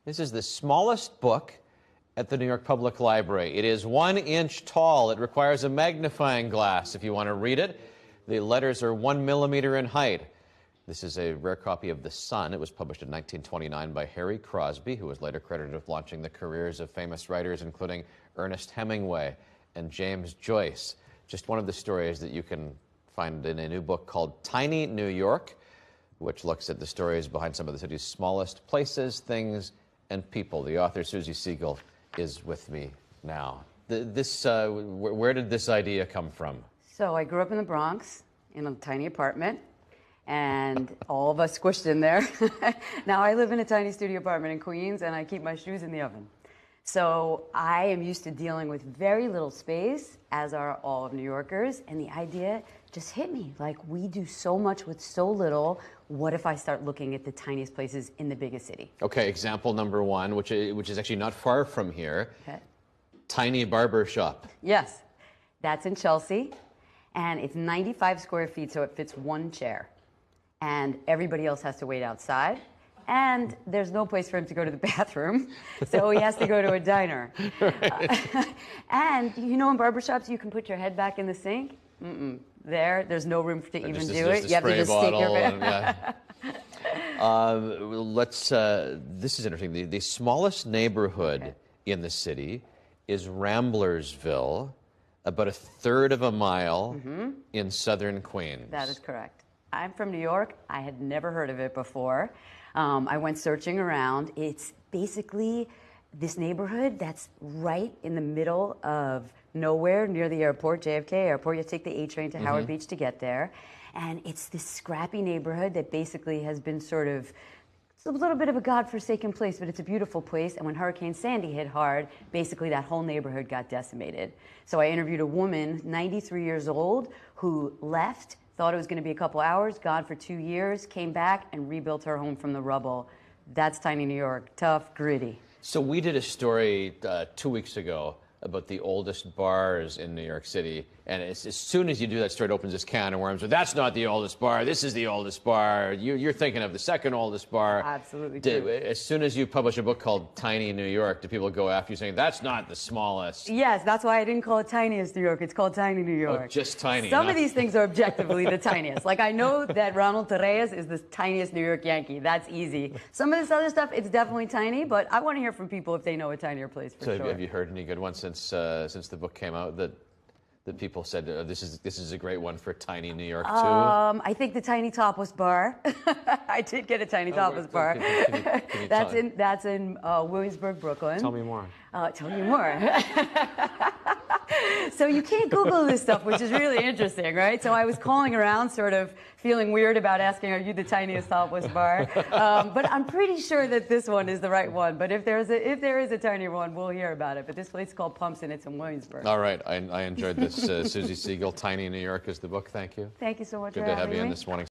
This is the smallest book at the New York Public Library. It is 1 inch tall. It requires a magnifying glass if you want to read it. The letters are 1 millimeter in height. This is a rare copy of The Sun. It was published in 1929 by Harry Crosby, who was later credited with launching the careers of famous writers, including Ernest Hemingway and James Joyce. Just one of the stories that you can find in a new book called Tiny New York, which looks at the stories behind some of the city's smallest places, things, and people. The author, Susie Siegel, is with me now. Where did this idea come from? So I grew up in the Bronx in a tiny apartment, and all of us squished in there. Now I live in a tiny studio apartment in Queens, and I keep my shoes in the oven. So I am used to dealing with very little space, as are all of New Yorkers, and the idea just hit me. Like, we do so much with so little. What if I start looking at the tiniest places in the biggest city? Okay, example number one, which is actually not far from here. Okay. Tiny barber shop. Yes, that's in Chelsea, and it's 95 square feet, so it fits one chair. And everybody else has to wait outside. And there's no place for him to go to the bathroom, so he has to go to a diner. And you know, in barbershops, you can put your head back in the sink. There's no room to even do it. You have to just stick your head. This is interesting. The smallest neighborhood in the city is Ramblersville, about 1/3 of a mile in southern Queens. That is correct. I'm from New York. I had never heard of it before. I went searching around. It's basically this neighborhood that's right in the middle of nowhere near the airport, JFK Airport. You take the A train to Howard Beach to get there. And it's this scrappy neighborhood that basically has been sort of, it's a little bit of a godforsaken place, but it's a beautiful place. And when Hurricane Sandy hit hard, basically that whole neighborhood got decimated. So I interviewed a woman, 93 years old, who left, thought it was going to be a couple hours, gone for 2 years, came back and rebuilt her home from the rubble. That's tiny New York. Tough, gritty. So we did a story 2 weeks ago about the oldest bars in New York City, and as soon as you do that story, it opens this can of worms. So that's not the oldest bar. This is the oldest bar. You're thinking of the second oldest bar. Absolutely true. As soon as you publish a book called Tiny New York, do people go after you saying, that's not the smallest? Yes, that's why I didn't call it Tiniest New York. It's called Tiny New York. Oh, just tiny. Some of these things are objectively the tiniest. Like, I know that Ronald Torreyes is the tiniest New York Yankee. That's easy. Some of this other stuff, it's definitely tiny, but I want to hear from people if they know a tinier place for sure. So have you heard any good ones since the book came out that people said this is a great one for tiny New York too? I think the Tiny Topless Bar. I did get a Tiny Topless Bar. Can you that's in Williamsburg, Brooklyn. Tell me more. Tell me more. So you can't Google this stuff, which is really interesting, right? So I was calling around, sort of feeling weird about asking, are you the tiniest topless bar? But I'm pretty sure that this one is the right one. But if there is a tinier one, we'll hear about it. But this place is called Pumps, and it's in Williamsburg. All right. I enjoyed this. Susie Siegel, Tiny New York is the book. Thank you. Thank you so much Good for to having have you me. in this morning.